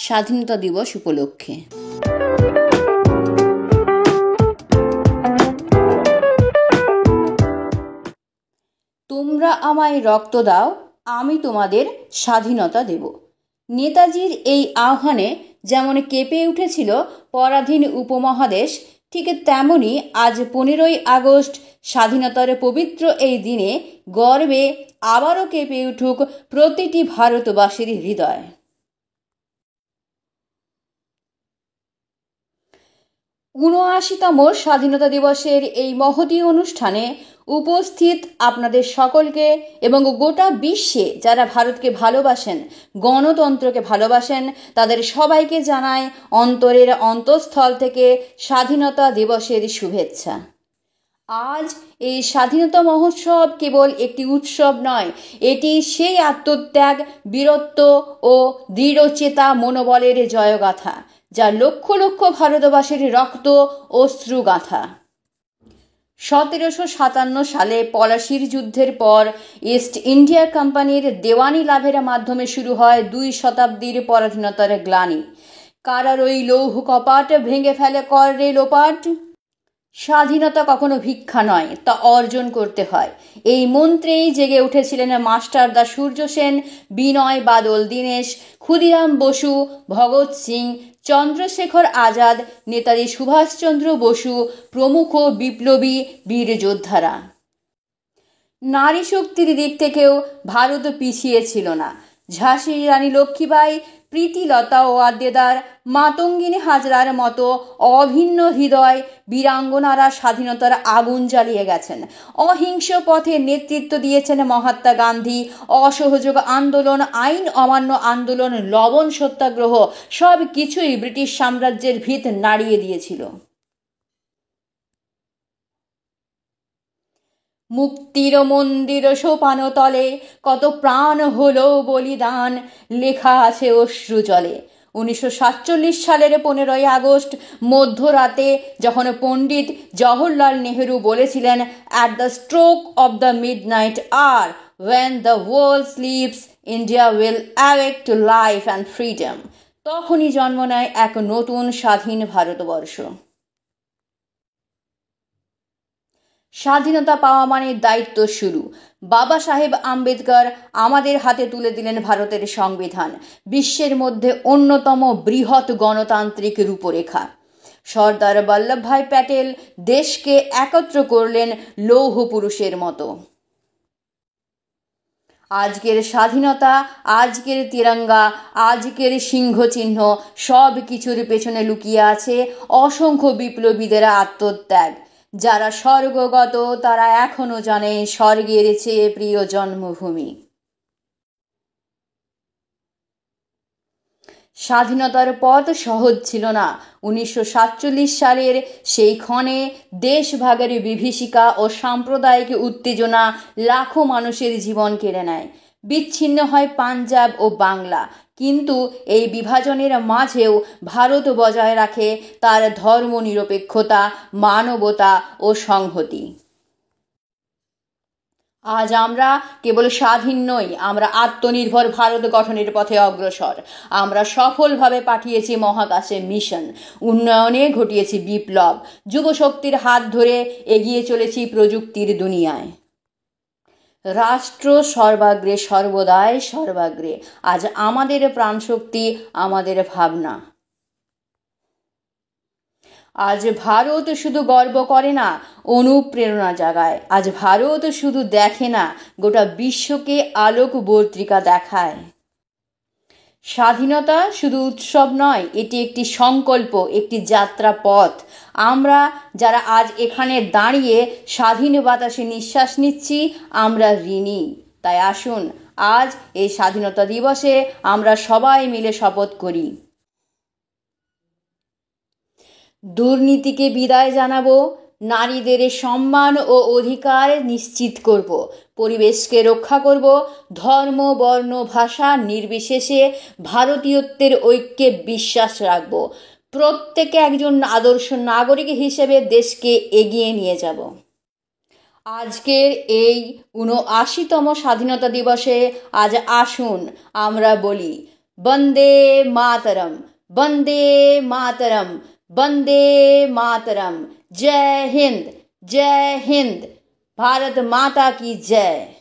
স্বাধীনতা দিবস উপলক্ষে। তোমরা আমায় রক্ত দাও, আমি তোমাদের স্বাধীনতা দেব। নেতাজির এই আহ্বানে যেমন কেঁপে উঠেছিল পরাধীন উপমহাদেশ, ঠিক তেমনই আজ 15ই আগস্ট স্বাধীনতার পবিত্র এই দিনে গর্বে আবারও কেঁপে উঠুক প্রতিটি ভারতবাসীর হৃদয়। ৭৯তম স্বাধীনতা দিবসের এই মহতী অনুষ্ঠানে উপস্থিত আপনাদের সকলকে এবং গোটা বিশ্বে যারা ভারতকে ভালোবাসেন, গণতন্ত্রকে ভালোবাসেন, তাদের সবাইকে জানায় অন্তরের অন্তঃস্থল থেকে স্বাধীনতা দিবসের শুভেচ্ছা। আজ এই স্বাধীনতা মহোৎসব কেবল একটি উৎসব নয়, এটি সেই আত্মত্যাগ, বীরত্ব ও দৃঢ়চেতা মনোবলের জয়গাথা যা লক্ষ লক্ষ ভারতবাসীর রক্ত অশ্রুগাথা। 1757 সালে পলাশির যুদ্ধের পর ইস্ট ইন্ডিয়া কোম্পানির দেওয়ানি লাভের মাধ্যমে শুরু হয় 2 শতাব্দীর পরাধীনতার গ্লানি। কারার ওই লৌহ কপাট ভেঙে ফেলে কর রেলোপাট। স্বাধীনতা কখনো ভিক্ষা নয়, তা অর্জন করতে হয়। এই মন্ত্রেই জেগে উঠেছিলেন মাস্টারদা সূর্য সেন, বিনয় বাদল দীনেশ, ক্ষুদিরাম বসু, ভগৎ সিং, চন্দ্রশেখর আজাদ, নেতাজি সুভাষচন্দ্র বসু প্রমুখ বিপ্লবী বীর যোদ্ধারা। নারী শক্তির দিক থেকেও ভারত পিছিয়ে ছিল না। ঝাঁসির রানী লক্ষ্মীবাই, প্রীতিলতা ওয়াদ্দেদার, মাতঙ্গিনী হাজরার মতো অভিন্ন হৃদয় বীরাঙ্গনারা স্বাধীনতার আগুন জ্বালিয়ে গেছেন। অহিংস পথে নেতৃত্ব দিয়েছেন মহাত্মা গান্ধী। অসহযোগ আন্দোলন, আইন অমান্য আন্দোলন, লবণ সত্যাগ্রহ সব কিছুই ব্রিটিশ সাম্রাজ্যের ভিত নাড়িয়ে দিয়েছিল। মুক্তির মন্দির সোপান তলে কত প্রাণ হলো বলিদান, লেখা আছে অশ্রু জলে। 1947 সালের 15ই আগস্ট মধ্যরাতে যখন পণ্ডিত জওহরলাল নেহেরু বলেছিলেন, at the stroke of the midnight hour when the world sleeps, India will awake to life and freedom, তখনই জন্ম নেয় এক নতুন স্বাধীন ভারতবর্ষ। স্বাধীনতা পাওয়া মানে দায়িত্ব শুরু। বাবা সাহেব আম্বেদকর আমাদের হাতে তুলে দিলেন ভারতের সংবিধান, বিশ্বের মধ্যে অন্যতম বৃহৎ গণতান্ত্রিক রূপরেখা। সর্দার বল্লভভাই প্যাটেল দেশকে একত্র করলেন লৌহ পুরুষের মতো। আজকের স্বাধীনতা, আজকের তিরঙ্গা, আজকের সিংহ চিহ্ন সব কিছুর পেছনে লুকিয়ে আছে অসংখ্য বিপ্লবীদের আত্মত্যাগ। যারা স্বর্গগত তারা এখনো জানে স্বর্গের চেয়ে প্রিয় জন্মভূমি। স্বাধীনতার পথ সহজ ছিল না। 1947 সালের সেই ক্ষণে দেশভাগের বিভীষিকা ও সাম্প্রদায়িক উত্তেজনা লাখো মানুষের জীবন কেড়ে নেয়। বিচ্ছিন্ন হয় পাঞ্জাব ও বাংলা, কিন্তু এই বিভাজনের মাঝেও ভারত বজায় রাখে তার ধর্মনিরপেক্ষতা, মানবতা ও সংহতি। আজ আমরা কেবল স্বাধীন নই, আমরা আত্মনির্ভর ভারত গঠনের পথে অগ্রসর। আমরা সফলভাবে পাঠিয়েছি মহাকাশে মিশন, উন্নয়নে ঘটিয়েছি বিপ্লব, যুবশক্তির হাত ধরে এগিয়ে চলেছি প্রযুক্তির দুনিয়ায়। রাষ্ট্র সর্বাগ্রে, সর্বদাই সর্বাগ্রে। আজ আমাদের প্রাণশক্তি, আমাদের ভাবনা। আজ ভারত শুধু গর্ব করে না, অনুপ্রেরণা জাগায়। আজ ভারত শুধু দেখে না, গোটা বিশ্বকে আলোকবর্তিকা দেখায়। স্বাধীনতা শুধু উৎসব নয়, এটি একটি সংকল্প, একটি যাত্রা পথ। আমরা যারা আজ এখানে দাঁড়িয়ে স্বাধীন বাতাসে নিঃশ্বাস নিচ্ছি, আমরা ঋণী। তাই আসুন আজ এই স্বাধীনতা দিবসে আমরা সবাই মিলে শপথ করি। দুর্নীতিকে বিদায় জানাবো, নারীদের সম্মান ও অধিকার নিশ্চিত করব, পরিবেশকে রক্ষা করব, ধর্ম বর্ণ ভাষা নির্বিশেষে ভারতীয়ত্বের ঐক্যে বিশ্বাস রাখব, প্রত্যেকে একজন আদর্শ নাগরিক হিসেবে দেশকে এগিয়ে নিয়ে যাব। আজকের এই ৭৯তম স্বাধীনতা দিবসে আজ আসুন আমরা বলি, वंदे मातरम, वंदे मातरम, वंदे मातरम। जय हिंद, जय हिंद। भारत माता की जय।